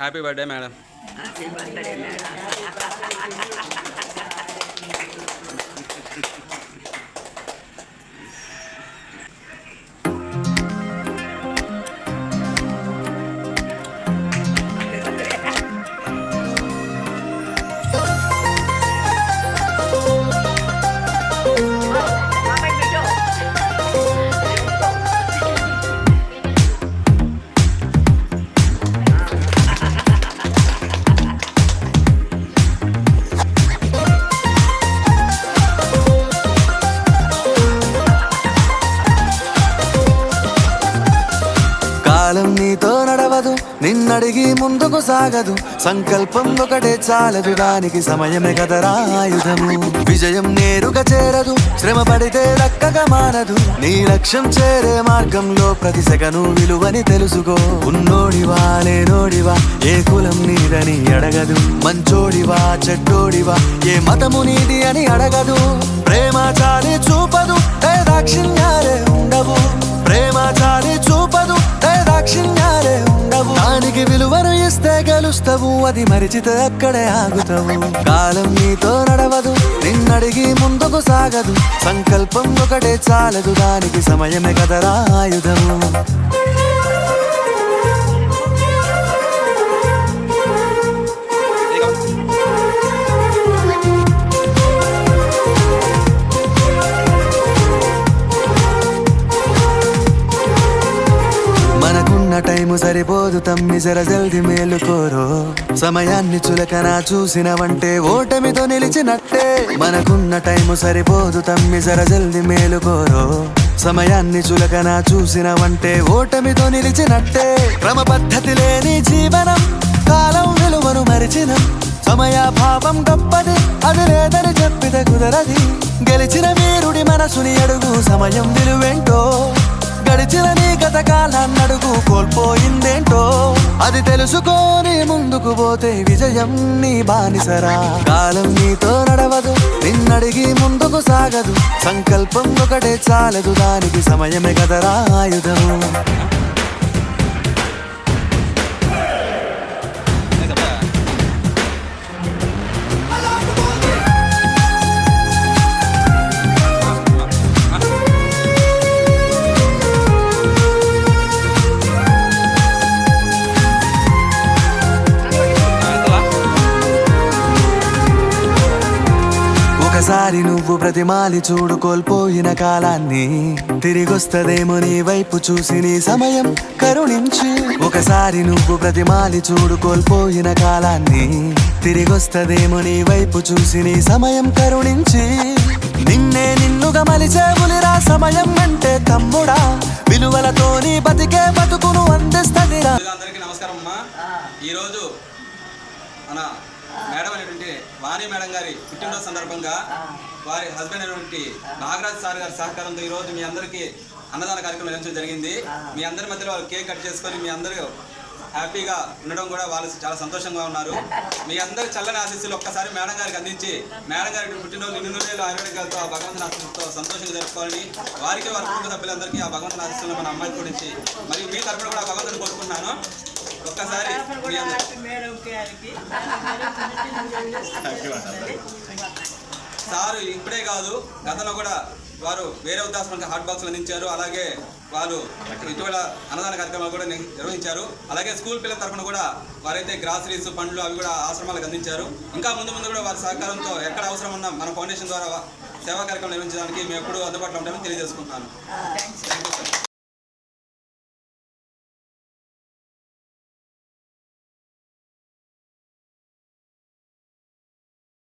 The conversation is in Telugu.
Happy birthday madam. Happy birthday madam. కాలం నీతో నడవదు, నిన్నడిగి ముందుకు సాగదు. సంకల్పం ఒకటే చాలదు, దానికి సమయమే కదరా ఆయుధము. విజయం నేరుగా చేరదు, శ్రమ పడితే దక్కగా మానదు. నీ లక్ష్యం చేరే మార్గంలో ప్రతి సెకను విలువని తెలుసుకో. ఉన్నోడివా లేనోడివా, ఏ కులం నీదని అడగదు. మంచోడివా చెడ్డోడివా, ఏ మతము నీది అని అడగదు. ప్రేమ చాలి చూపదు, దాక్షిణ్యాలే ఉండవు. ప్రేమ చాలి చూపదు, దాక్షిణ్యాలే ఉండవు. దానికి విలువను ఇస్తే గెలుస్తావు, అది మరిచితే అక్కడే ఆగుతావు. కాలం నీతో నడవదు, నిన్నడిగి ముందుకు సాగదు. సంకల్పం ఒకటే చాలదు, దానికి సమయమే కదరా ఆయుధము. మనకున్న టైము సరిపోదు తమ్మి, జర జల్ది మేలుకోరో. సమయాన్ని చులకన చూసినవంటే ఓటమితో నిలిచినట్టే. మనకున్న టైము సరిపోదు తమ్మి, జర జల్ది మేలుకోరో. సమయాన్ని చులకన చూసినవంటే ఓటమితో నిలిచినట్టే. క్రమ పద్ధతి లేని జీవనం, కాలం విలువను మరిచిన. సమయాభావం గొప్పది, అది లేదని చెప్పితే కుదరది. గెలిచిన వీరుడి మనసుని అడుగు, సమయం విలువేంటో. గడిచిన నీ గత కాలాన్నడుగు, కోల్పోయిందేంటో. అది తెలుసుకొని ముందుకు పోతే విజయం నీ బానిసరా. కాలం నీతో నడవదు, నిన్నడిగి ముందుకు సాగదు. సంకల్పం ఒకటే చాలదు, దానికి సమయమే కదరా ఆయుధము. ఒకసారి నువ్వు ప్రతిమాలి చూడు కోల్పోయిన కాలాన్ని. తిరిగొస్తదేమో నీ వైపు చూసి నీ సమయం కరుణించి. ఒకసారి నువ్వు ప్రతిమాలి చూడు కోల్పోయిన కాలాన్ని. తిరిగొస్తదేమో నీ వైపు చూసి నీ సమయం కరుణించి. నిన్నే నిన్నుగా మలిచేవులిరా సమయం అంటే తమ్ముడా. విలువలతో నీ బతికే బతుకును అందిస్తదిరా. అందరికీ నమస్కారం అమ్మా. ఈరోజు మన మేడం అనేటువంటి వాణి మేడం గారి పుట్టినరోజు సందర్భంగా వారి హస్బెండ్ అయినటువంటి నాగరాజ్ సార్ గారి సహకారంతో ఈరోజు మీ అందరికీ అన్నదాన కార్యక్రమం నిర్వహించడం జరిగింది. మీ అందరి మధ్యలో వాళ్ళు కేక్ కట్ చేసుకొని మీ అందరూ హ్యాపీగా ఉండడం కూడా వాళ్ళు చాలా సంతోషంగా ఉన్నారు. మీ అందరి చల్లని ఆశీస్సులు ఒక్కసారి మేడం గారికి అందించి మేడం గారికి పుట్టినరోజు నిన్ను నూరేళ్ళు ఆయుర్వేదికలతో ఆ భగవంతుని ఆశీస్సులతో సంతోషంగా జరుపుకోవాలని, వారికి వారి కుటుంబ సభ్యులందరికీ ఆ భగవంతుని ఆశీస్సులు మన అమ్మాయి గురించి మరియు మీ తరపున కూడా భగవంతుని కోరుకుంటున్నాను. ఒక్కసారి సారు ఇప్పుడే కాదు, గతంలో కూడా వారు వేరే ఉద్దేశానికి హాట్ బాక్స్లు అందించారు. అలాగే వాళ్ళు ఇటీవల అన్నదాన కార్యక్రమాలు కూడా నిర్వహించారు. అలాగే స్కూల్ పిల్లల తరఫున కూడా వారైతే గ్రాసరీస్ పండ్లు అవి కూడా ఆశ్రమాలకు అందించారు. ఇంకా ముందు ముందు కూడా వారి సహకారంతో ఎక్కడ అవసరం ఉన్నా మన ఫౌండేషన్ ద్వారా సేవా కార్యక్రమం నిర్వహించడానికి మేము ఎప్పుడూ అందుబాటులో ఉంటామని తెలియజేసుకుంటున్నాను.